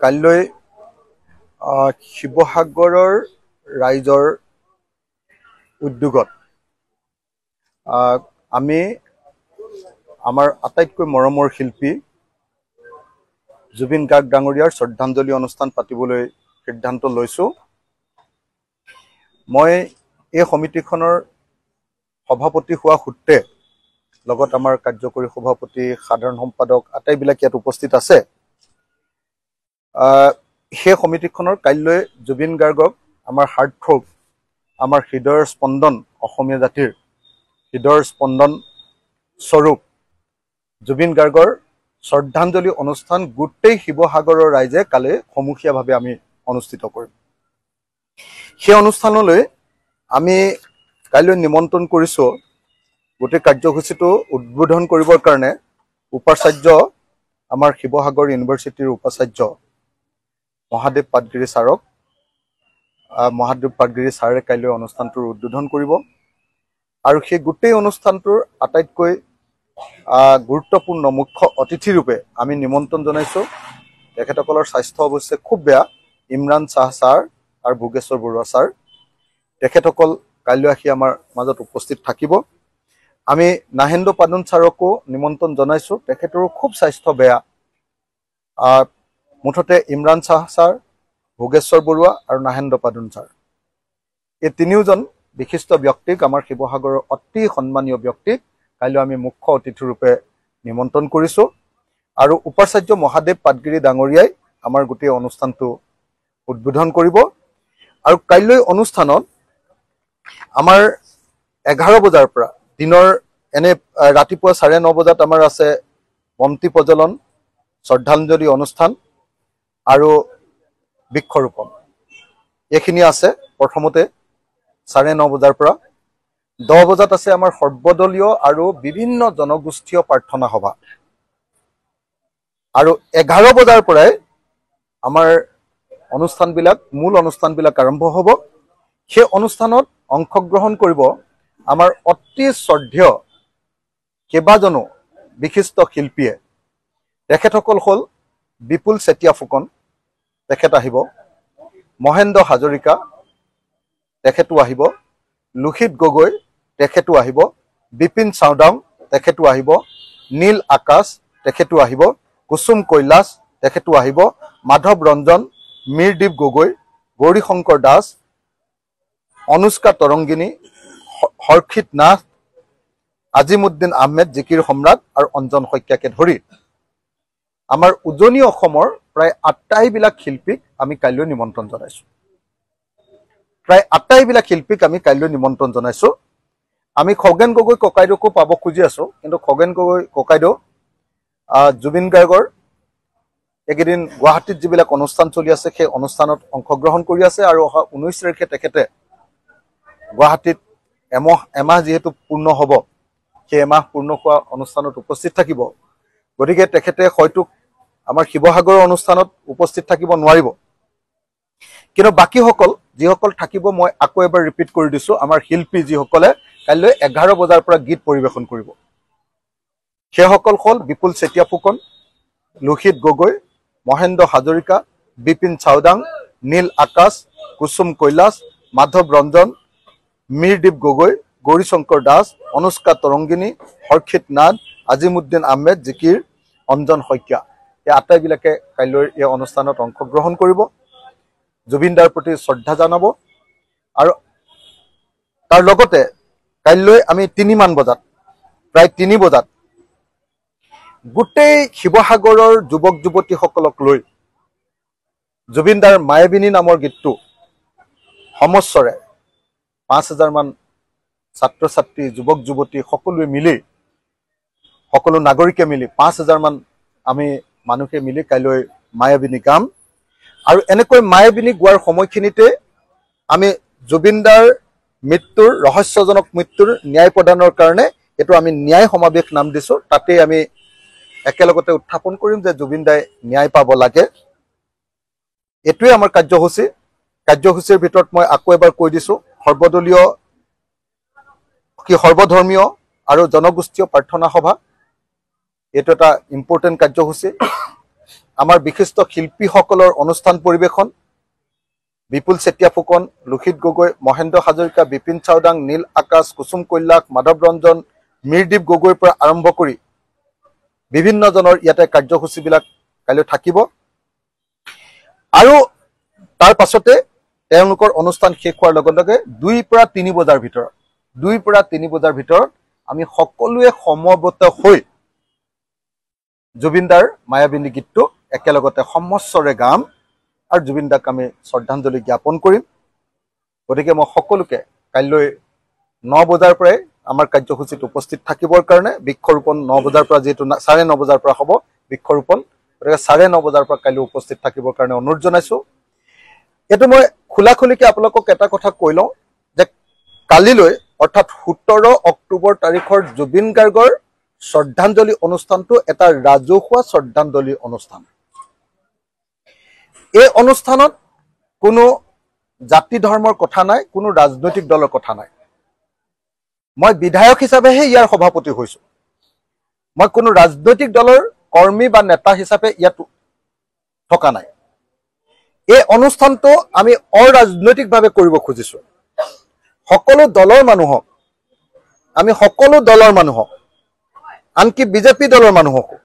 কাইলৈ শিৱসাগৰৰ ৰাইজৰ উদ্যোগত আমি আমাৰ আটাইতকৈ মৰমৰ শিল্পী জুবিন গাৰ্গ ডাঙৰীয়াৰ শ্ৰদ্ধাঞ্জলি অনুষ্ঠান পাতিবলৈ সিদ্ধান্ত লৈছোঁ। মই এই সমিতিখনৰ সভাপতি হোৱা সূত্ৰে লগত আমাৰ কাৰ্যকৰী সভাপতি সাধাৰণ সম্পাদক আটাইবিলাক ইয়াত উপস্থিত আছে। সেই সমিতিখনৰ কাইলৈ জুবিন গাৰ্গক আমাৰ হাৰ্টথ্ৰব, আমাৰ হৃদয়ৰ স্পন্দন, অসমীয়া জাতিৰ হৃদয়ৰ স্পন্দন স্বৰূপ জুবিন গাৰ্গৰ শ্ৰদ্ধাঞ্জলি অনুষ্ঠান গোটেই শিৱসাগৰৰ ৰাইজে কালি সমূহীয়াভাৱে আমি অনুষ্ঠিত কৰিম। সেই অনুষ্ঠানলৈ আমি কাইলৈ নিমন্ত্ৰণ কৰিছোঁ গোটেই কাৰ্যসূচীটো উদ্বোধন কৰিবৰ কাৰণে উপাচাৰ্য, আমাৰ শিৱসাগৰ ইউনিভাৰ্চিটিৰ উপাচাৰ্য মহাদেৱ পাটগিৰি ছাৰক। মহাদেৱ পাটগিৰি ছাৰে কাইলৈ অনুষ্ঠানটোৰ উদ্বোধন কৰিব আৰু সেই গোটেই অনুষ্ঠানটোৰ আটাইতকৈ গুৰুত্বপূৰ্ণ মুখ্য অতিথি ৰূপে আমি নিমন্ত্ৰণ জনাইছোঁ। তেখেতসকলৰ স্বাস্থ্য অৱশ্যে খুব বেয়া, ইমৰান শ্বাহ ছাৰ আৰু ভোগেশ্বৰ বৰুৱা ছাৰ। তেখেতসকল কাইলৈ আহি আমাৰ মাজত উপস্থিত থাকিব। আমি নাহেন্দ্ৰ পাদুন ছাৰকো নিমন্ত্ৰণ জনাইছোঁ, তেখেতৰো খুব স্বাস্থ্য বেয়া। মুঠতে ইমৰান শ্বাহ ছাৰ, ভোগেশ্বৰ বৰুৱা আৰু নাহেন্দ্ৰ পাদুন ছাৰ, এই তিনিওজন বিশিষ্ট ব্যক্তিক, আমাৰ শিৱসাগৰৰ অতি সন্মানীয় ব্যক্তিক কাইলৈ আমি মুখ্য অতিথি ৰূপে নিমন্ত্ৰণ কৰিছোঁ। আৰু উপাচাৰ্য মহাদেৱ পাটগিৰি ডাঙৰীয়াই আমাৰ গোটেই অনুষ্ঠানটো উদ্বোধন কৰিব। আৰু কাইলৈ অনুষ্ঠানত আমাৰ 11 বজাৰ পৰা দিনৰ ৰাতিপুৱা 9:30 বজাত আমাৰ আছে বন্তি প্ৰজ্বলন, শ্ৰদ্ধাঞ্জলি অনুষ্ঠান আৰু বৃক্ষৰোপণ। এইখিনি আছে প্ৰথমতে 9:30 বজাৰ পৰা। 10 বজাত আছে আমাৰ সৰ্বদলীয় আৰু বিভিন্ন জনগোষ্ঠীয় প্ৰাৰ্থনা সভা। আৰু 11 বজাৰ পৰাই আমাৰ মূল অনুষ্ঠানবিলাক আৰম্ভ হ'ব। সেই অনুষ্ঠানত অংশগ্ৰহণ কৰিব আমাৰ অতি শ্ৰদ্ধেয় কেইবাজনো বিশিষ্ট শিল্পীয়ে। তেখেতসকল হ'ল বিপুল চেতিয়া ফুকন, তেখেত আহিব। মহেন্দ্ৰ হাজৰিকা, তেখেতো আহিব। লোহিত গগৈ, তেখেতো আহিব। বিপিন চাওদাং, তেখেতো আহিব। নীল আকাশ, তেখেতো আহিব। কুসুম কৈলাশ, তেখেতো আহিব। মাধৱ ৰঞ্জন, মীৰদীপ গগৈ, গৌৰীশংকৰ দাস, অনুষ্কা তৰংগিনী, হৰ্ষিত নাথ, আজিমুদ্দিন আহমেদ জিকিৰ সম্ৰাট আৰু অঞ্জন শইকীয়াকে ধৰি আমাৰ উজনি অসমৰ প্ৰায় আটাইবিলাক শিল্পীক আমি কাইলৈ নিমন্ত্ৰণ জনাইছোঁ। আমি খগেন গগৈ ককাইদেউকো পাব খুজি আছোঁ, কিন্তু খগেন গগৈ ককাইদেউ জুবিন গাৰ্গৰ এইকেইদিন গুৱাহাটীত যিবিলাক অনুষ্ঠান চলি আছে সেই অনুষ্ঠানত অংশগ্ৰহণ কৰি আছে। আৰু অহা 19 তাৰিখে তেখেতে গুৱাহাটীত এমাহ যিহেতু পূৰ্ণ হ'ব, সেই এমাহ পূৰ্ণ হোৱা অনুষ্ঠানত উপস্থিত থাকিব। গতিকে তেখেতে হয়তো আমাৰ শিৱসাগৰৰ অনুষ্ঠানত উপস্থিত থাকিব নোৱাৰিব, কিন্তু বাকীসকল যিসকল থাকিব, মই আকৌ এবাৰ ৰিপিট কৰি দিছোঁ, আমাৰ শিল্পী যিসকলে কাইলৈ 11 বজাৰ পৰা গীত পৰিৱেশন কৰিব। সেইসকল হ'ল বিপুল চেতিয়া ফুকন, লোহিত গগৈ, মহেন্দ্ৰ হাজৰিকা, বিপিন চাওদাং, নীল আকাশ, কুসুম কৈলাশ, মাধৱ ৰঞ্জন, মীৰদীপ গগৈ, গৌৰীশংকৰ দাস, অনুষ্কা তৰংগিনী, হৰ্ষিত নাথ, আজিমুদ্দিন আহমেদ জিকিৰ, অঞ্জন শইকীয়া। এই আটাইবিলাকে কাইলৈ এই অনুষ্ঠানত অংশগ্ৰহণ কৰিব, জুবিন দাৰ প্ৰতি শ্ৰদ্ধা জনাব। আৰু তাৰ লগতে কাইলৈ আমি 3 বজাত গোটেই শিৱসাগৰৰ যুৱক যুৱতীসকলক লৈ জুবিন দাৰ মায়াবিনী নামৰ গীতটো সমস্বৰে 5000 মান ছাত্ৰ ছাত্ৰী, যুৱক যুৱতী সকলো নাগৰিকে মিলি 5000 মান আমি মানুহে মিলি কাইলৈ মায়াবিনী গাম। আৰু এনেকৈ মায়াবিনী গোৱাৰ সময়খিনিতে আমি জুবিন দাৰ ৰহস্যজনক মৃত্যুৰ ন্যায় প্ৰদানৰ কাৰণে এইটো আমি ন্যায় সমাৱেশ নাম দিছোঁ। তাতেই আমি একেলগতে উত্থাপন কৰিম যে জুবিন দাই ন্যায় পাব লাগে। এইটোৱে আমাৰ কাৰ্যসূচীৰ ভিতৰত মই আকৌ এবাৰ কৈ দিছোঁ, সৰ্বধৰ্মীয় আৰু জনগোষ্ঠীয় প্ৰাৰ্থনা সভা, এইটো এটা ইম্পৰ্টেণ্ট কাৰ্যসূচী। আমাৰ বিশিষ্ট শিল্পীসকলৰ অনুষ্ঠান পৰিৱেশন বিপুল চেতিয়া ফুকন, লোহিত গগৈ, মহেন্দ্ৰ হাজৰিকা, বিপিন চাওডাং, নীল আকাশ, কুসুম কৈলাশ, মাধৱ ৰঞ্জন, মীৰদীপ গগৈৰ পৰা আৰম্ভ কৰি বিভিন্নজনৰ ইয়াতে কাৰ্যসূচীবিলাক কাইলৈ থাকিব আৰু তাৰ পাছতে তেওঁলোকৰ অনুষ্ঠান শেষ হোৱাৰ লগে লগে 2 পৰা 3 বজাৰ ভিতৰত আমি সকলোৱে সমবেত হৈ জুবিন দাৰ মায়াবিনী গীতটো একেলগতে সমস্বৰে গাম আৰু জুবিন দাক আমি শ্ৰদ্ধাঞ্জলি জ্ঞাপন কৰিম। গতিকে মই সকলোকে কাইলৈ 9 বজাৰ পৰাই আমাৰ কাৰ্যসূচীত উপস্থিত থাকিবৰ কাৰণে বৃক্ষৰোপণ 9 বজাৰ পৰা যেহেতু 9:30 বজাৰ পৰা হ'ব বৃক্ষৰোপণ, গতিকে 9:30 বজাৰ পৰা কাইলৈ উপস্থিত থাকিবৰ কাৰণে অনুৰোধ জনাইছোঁ। এইটো মই খোলাখুলিকৈ আপোনালোকক এটা কথা কৈ লওঁ যে কালিলৈ অৰ্থাৎ 17 অক্টোবৰ তাৰিখৰ জুবিন গাৰ্গৰ শ্ৰদ্ধাঞ্জলি অনুষ্ঠানটো এটা ৰাজহুৱা শ্ৰদ্ধাঞ্জলি অনুষ্ঠান। এই অনুষ্ঠানত কোনো জাতি ধৰ্মৰ কথা নাই, কোনো ৰাজনৈতিক দলৰ কথা নাই। মই বিধায়ক হিচাপেহে ইয়াৰ সভাপতি হৈছো, মই কোনো ৰাজনৈতিক দলৰ কৰ্মী বা নেতা হিচাপে ইয়াত থকা নাই। এই অনুষ্ঠানটো আমি অৰাজনৈতিকভাৱে কৰিব খুজিছো। সকলো দলৰ মানুহক আনকি বিজেপি দলৰ মানুহকো